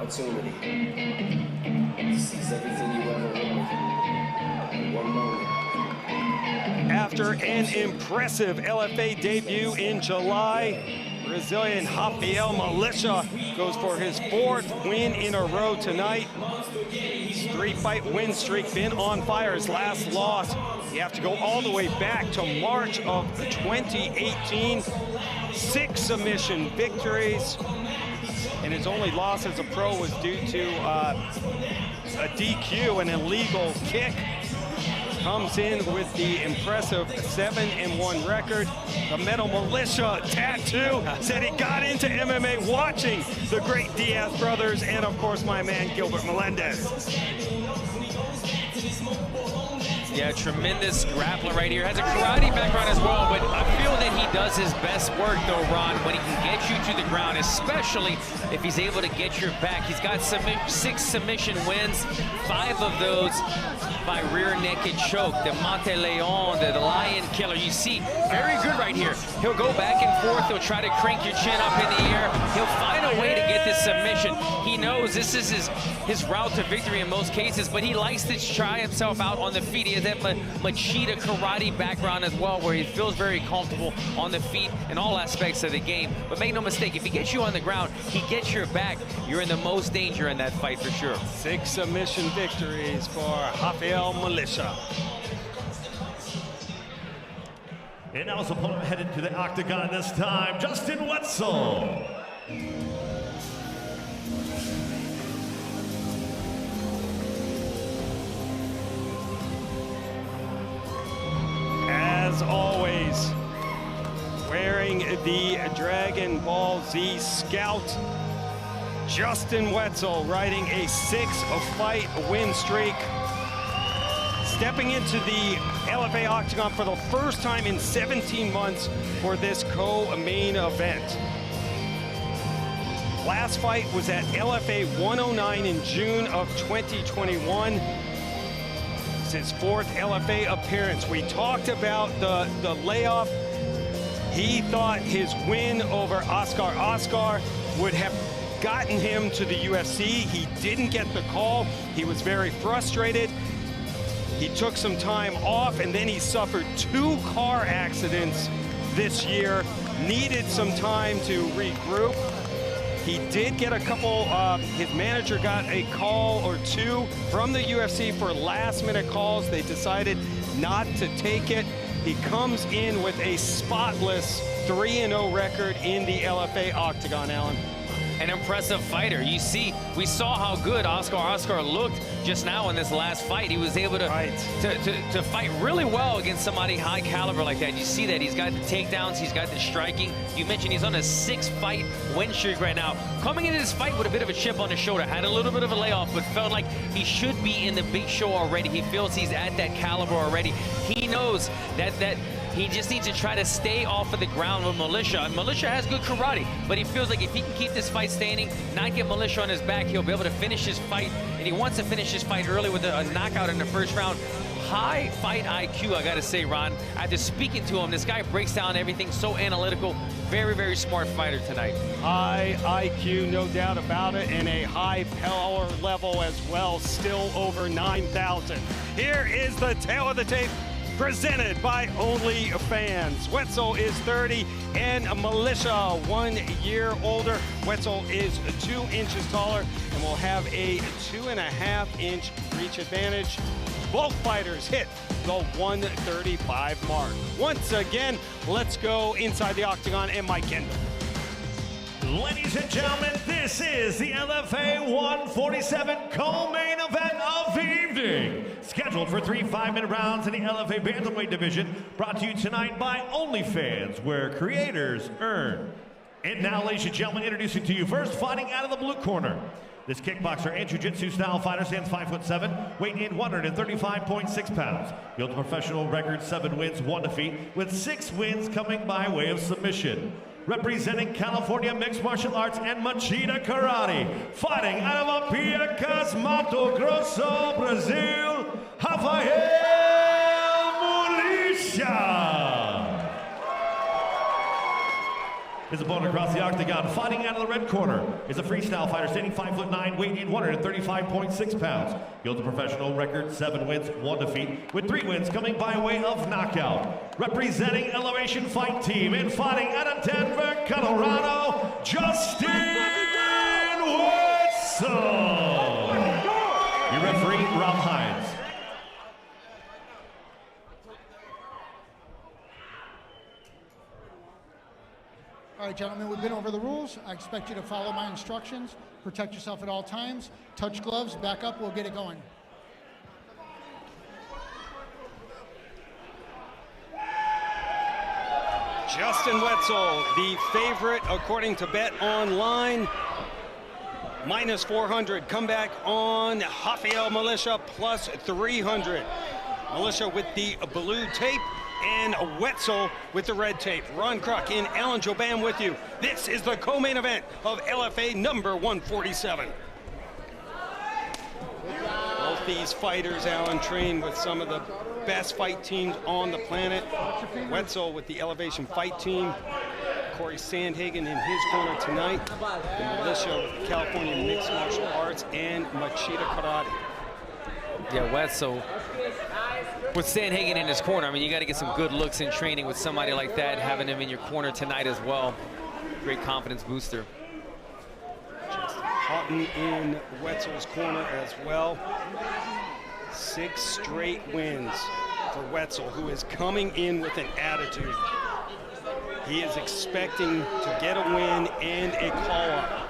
opportunity to seize everything you ever wanted in one moment. After an impressive LFA debut in July, Brazilian Rafael Mulisha goes for his 4th win in a row tonight. His 3-fight win streak been on fire. His last loss, you have to go all the way back to March of 2018. 6 submission victories, and his only loss as a pro was due to a DQ, an illegal kick. Comes in with the impressive 7-1 record. The Metal Mulisha tattoo said he got into MMA watching the great Diaz brothers and, of course, my man Gilbert Melendez. Yeah, tremendous grappler right here. Has a karate background as well, but I feel that he does his best work, though, Ron, when he can get you to the ground, especially if he's able to get your back. He's got 6 submission wins, 5 of those by rear naked choke. The Monte Leon, the lion killer. You see, very good right here. He'll go back and forth. He'll try to crank your chin up in the air. He'll find a way to get this submission. He knows this is his route to victory in most cases, but he likes to try himself out on the feet. He has that Machida karate background as well, where he feels very comfortable on the feet in all aspects of the game. But make no mistake, if he gets you on the ground, he gets your back, you're in the most danger in that fight for sure. 6 submission victories for Rafael Mulisha. And now his opponent headed to the octagon this time, Justin Wetzell. As always, wearing the Dragon Ball Z Scout, Justin Wetzell riding a 6-fight win streak, stepping into the LFA octagon for the first time in 17 months for this co-main event. Last fight was at LFA 109 in June of 2021. His 4th LFA appearance. We talked about the layoff. He thought his win over Oscar would have gotten him to the UFC. He didn't get the call. He was very frustrated. He took some time off, and then he suffered 2 car accidents this year. Needed some time to regroup. He did get a couple, his manager got a call or 2 from the UFC for last-minute calls. They decided not to take it. He comes in with a spotless 3-0 record in the LFA octagon, Alan. An impressive fighter. You see, we saw how good Oscar looked just now in this last fight. He was able to fight really well against somebody high caliber like that. You see that he's got the takedowns, he's got the striking. You mentioned he's on a 6-fight win streak right now. Coming into this fight with a bit of a chip on his shoulder, had a little bit of a layoff, but felt like he should be in the big show already. He feels he's at that caliber already. He knows that he just needs to try to stay off of the ground with Mulisha. And Mulisha has good karate, but he feels like if he can keep this fight standing, not get Mulisha on his back, he'll be able to finish his fight. And he wants to finish his fight early with a knockout in the first round. High fight IQ, I gotta say, Ron. After speaking to him, this guy breaks down everything, so analytical. Very, very smart fighter tonight. High IQ, no doubt about it, and a high power level as well, still over 9,000. Here is the tail of the tape, presented by OnlyFans. Wetzell is 30 and Mulisha 1 year older. Wetzell is 2 inches taller and will have a 2.5-inch reach advantage. Both fighters hit the 135 mark. Once again, let's go inside the octagon and Mike Kendall. Ladies and gentlemen, this is the LFA 147 co-main event of the evening. Scheduled for 3 5-minute rounds in the LFA bantamweight division. Brought to you tonight by OnlyFans, where creators earn. And now, ladies and gentlemen, introducing to you first, fighting out of the blue corner. This kickboxer and jiu-jitsu style fighter stands 5'7", weighing in 135.6 pounds. The ultimate professional record, 7 wins, 1 defeat, with 6 wins coming by way of submission. Representing California Mixed Martial Arts and Machida Karate, fighting out of Apiacas, Mato Grosso, Brazil, Rafael Mulisha. His opponent across the octagon, fighting out of the red corner, is a freestyle fighter standing 5'9", weighing 135.6 pounds. He holds a professional record, 7 wins, 1 defeat, with 3 wins coming by way of knockout. Representing Elevation Fight Team and fighting out of Denver, Colorado, Justin wetzell. Your referee, Rob Hines. All right, gentlemen, we've been over the rules. I expect you to follow my instructions. Protect yourself at all times. Touch gloves, back up, we'll get it going. Justin wetzell, the favorite according to Bet Online. Minus 400. Comeback on Rafael mulisha plus 300. Mulisha with the blue tape and wetzell with the red tape. Ron Kruk and Alan Joban with you. This is the co-main event of LFA number 147. Both these fighters, Alan, train with some of the best fight teams on the planet. Wetzell with the Elevation Fight Team. Corey Sandhagen in his corner tonight. And mulisha with California Mixed Martial Arts and Machida Karate. Yeah, Wetzell with Sandhagen in his corner. I mean, you got to get some good looks in training with somebody like that, having him in your corner tonight as well. Great confidence booster. Houghton in Wetzell's corner as well. 6 straight wins for Wetzell, who is coming in with an attitude. He is expecting to get a win and a call-up.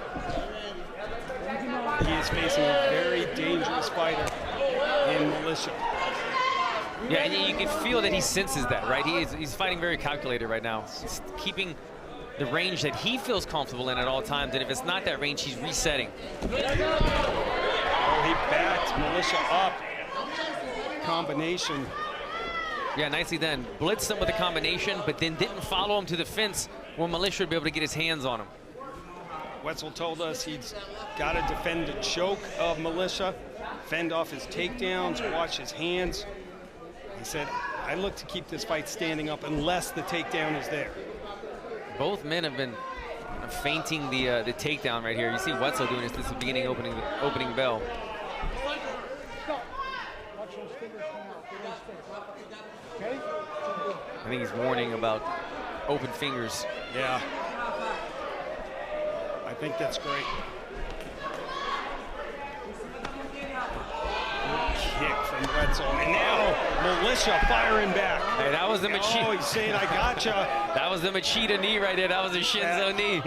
He is facing a very dangerous fighter in mulisha. Yeah, and you can feel that he senses that, right? He's fighting very calculated right now. He's keeping the range that he feels comfortable in at all times, and if it's not that range, he's resetting. Oh, he backed mulisha up. Combination. Yeah, nicely done. Blitzed him with a combination, but then didn't follow him to the fence where mulisha would be able to get his hands on him. Wetzell told us he's got to defend the choke of mulisha, fend off his takedowns, watch his hands. He said, I look to keep this fight standing up unless the takedown is there. Both men have been feinting the takedown right here. You see Wetzell doing this at the beginning, opening bell. I think he's warning about open fingers. Yeah. I think that's great. Good kick from Wetzell. And now mulisha firing back. Hey, that was the Machida. Oh, he's saying, I gotcha. That was the Machida knee right there. That was the Shinzo knee.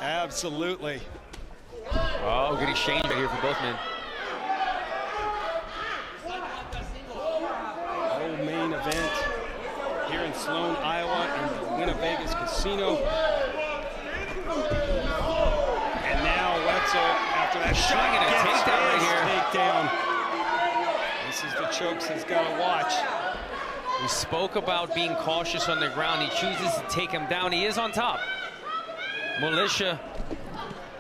Absolutely. Oh, good exchange right here for both men. Main event here in Sloan, Iowa, in the Winnebago's Casino. And now Wetzell, after that shot, gets his takedown right here. This is the chokes he's got to watch. We spoke about being cautious on the ground. He chooses to take him down. He is on top. Mulisha,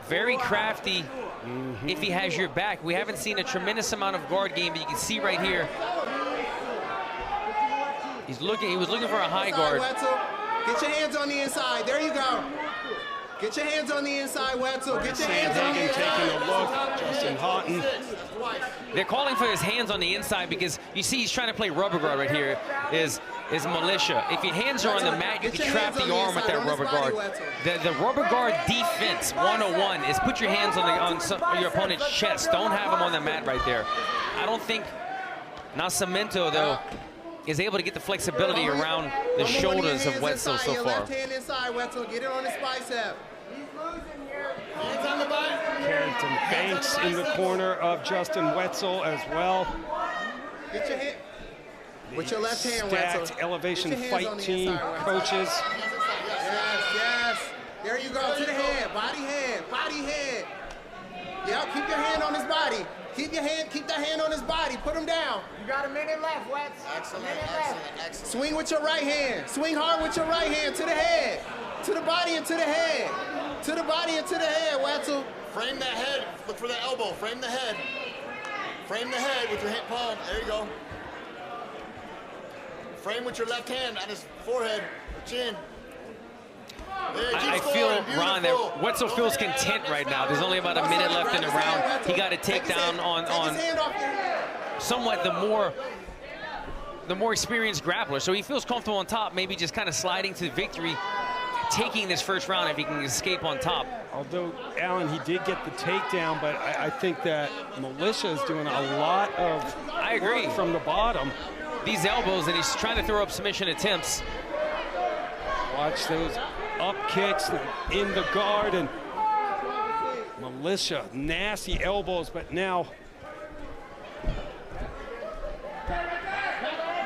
very crafty if he has your back. We haven't seen a tremendous amount of guard game, but you can see right here, he was looking for a high guard. Wetzell, get your hands on the inside. There you go. Get your hands on the inside, Wetzell. Get your hands on the inside. Taking a look. Justin Houghton. They're calling for his hands on the inside because you see he's trying to play rubber guard right here. Is mulisha. If your hands are on the mat, you can trap the arm with that rubber guard. The rubber guard defense 101 is put your hands on your opponent's chest. Don't have him on the mat right there. I don't think Nascimento though is able to get the flexibility around the shoulders of Wetzell so far. Left hand inside, Wetzell. Get it on his bicep. Hands on the bike. Carrington Banks in the corner of Justin Wetzell as well. Get your hand. With your left hand, Stacked Wetzell. Elevation Fight Team coaches. Yes. There you go. To the head. Body head. Yep. Keep your hand on his body. Keep that hand on his body. Put him down. You got a minute left, Wetz. Excellent. Swing with your right hand. Swing hard with your right hand to the head. To the body and to the head. To the body and to the head, Wetzell. Frame that head. Look for the elbow. Frame the head. Frame the head with your hand palm. There you go. Frame with your left hand on his forehead or chin. Ron, that Wetzel feels content right now. There's only about a minute left in the round. He got a takedown on somewhat the more experienced grappler. So he feels comfortable on top, maybe just kind of sliding to victory, taking this first round if he can escape on top. Although, Alan, he did get the takedown, but I think that Mulisha is doing a lot of work from the bottom. These elbows, and he's trying to throw up submission attempts. Watch those up kicks in the guard, and Mulisha, nasty elbows, but now.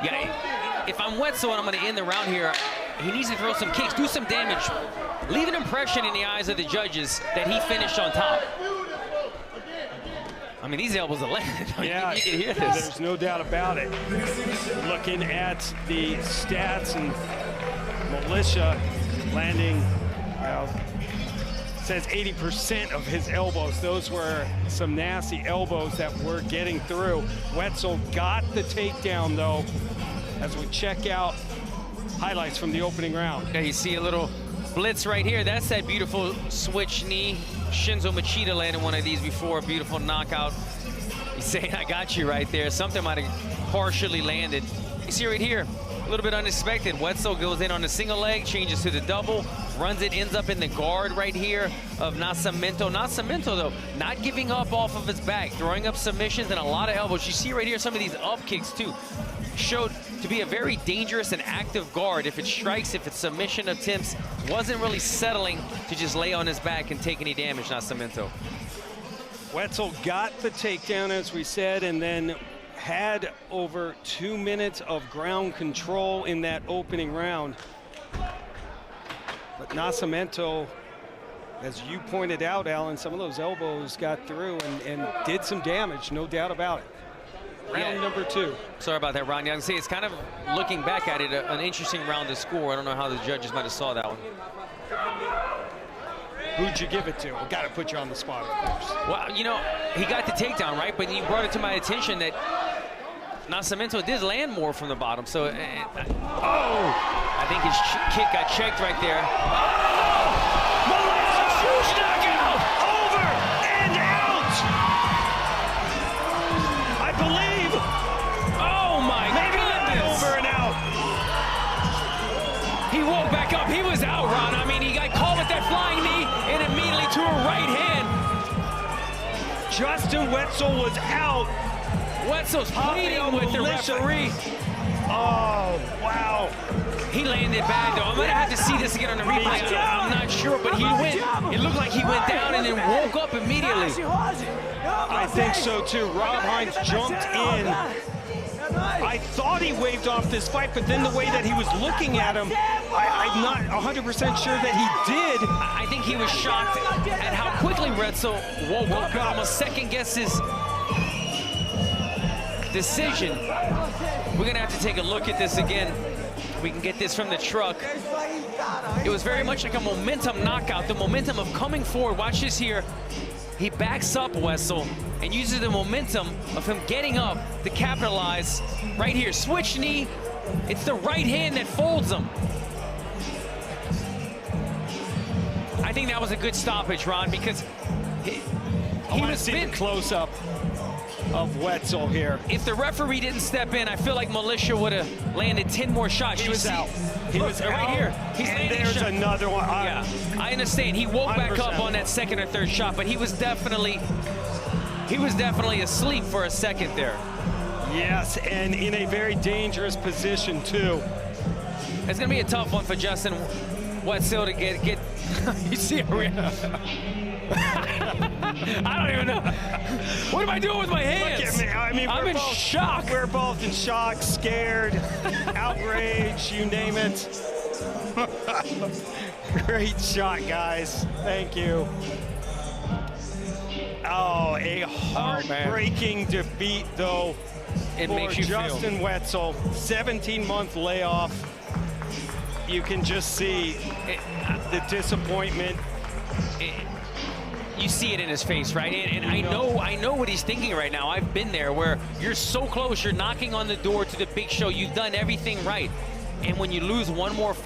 Yeah, if I'm Wetzel and I'm going to end the round here, he needs to throw some kicks, do some damage, leave an impression in the eyes of the judges that he finished on top. I mean, these elbows are landing. Yeah, you can hear this. There's no doubt about it. Looking at the stats, and Mulisha landing, says 80% of his elbows. Those were some nasty elbows that were getting through. Wetzel got the takedown, though, as we check out highlights from the opening round. Okay, you see a little blitz right here. That's that beautiful switch knee. Shinzo Machida landed one of these before, a beautiful knockout. He's saying, I got you right there. Something might have partially landed. You see right here, a little bit unexpected. Wetzel goes in on the single leg, changes to the double, runs it, ends up in the guard right here of Nascimento. Nascimento, though, not giving up off of his back, throwing up submissions and a lot of elbows. You see right here some of these up kicks, too. Showed to be a very dangerous and active guard. If it strikes, if it's submission attempts, wasn't really settling to just lay on his back and take any damage, Nascimento. Wetzel got the takedown, as we said, and then had over 2 minutes of ground control in that opening round. But Nascimento, as you pointed out, Alan, some of those elbows got through and did some damage, no doubt about it. Round number 2. Sorry about that, Ron. I can see it's kind of, looking back at it, an interesting round to score. I don't know how the judges might have saw that one. Who'd you give it to? Well, got to put you on the spot, of course. Well, you know, he got the takedown, right? But you brought it to my attention that Nascimento did land more from the bottom. So, I think his kick got checked right there. Huge knockout! Over and out! I believe. Oh my Maybe goodness! not over and out. He woke back up. He was out, Ron. I mean, he got caught with that flying knee and immediately to a right hand. Justin Wetzel was out. Wetzel's pleading with the referee. Oh, wow. He landed bad, though. I'm going to have to see this again on the replay. I'm not sure, but he went. It looked like he went down and then woke up immediately. I think so, too. Rob Hines jumped in. I thought he waved off this fight, but then the way that he was looking at him, I'm not 100% sure that he did. I think he was shocked at how quickly Wetzel woke up. Almost second-guessed his decision. We're going to have to take a look at this again. We can get this from the truck. It was very much like a momentum knockout, the momentum of coming forward. Watch this here. He backs up Wetzel and uses the momentum of him getting up to capitalize. Right here, switch knee. It's the right hand that folds him. I think that was a good stoppage, Ron, because he was seeing close-up of Wetzel here. If the referee didn't step in, I feel like Mulisha would have landed 10 more shots. He was out. He was right out. here. He's and there's another one. Yeah, I understand. He woke 100%. back up on that second or third shot, but he was definitely asleep for a second there. Yes, and in a very dangerous position, too. It's going to be a tough one for Justin Wetzel to get you see it. I don't even know. What am I doing with my hands? Look at me. I mean, I'm in shock. We're both in shock, scared, outraged, you name it. Great shot, guys. Thank you. Oh, a heartbreaking defeat, though, It for makes you Justin Wetzel. 17-month layoff. You can just see the disappointment. You see it in his face, right? And I know what he's thinking right now. I've been there, where you're so close, you're knocking on the door to the big show. You've done everything right. And when you lose one more fight,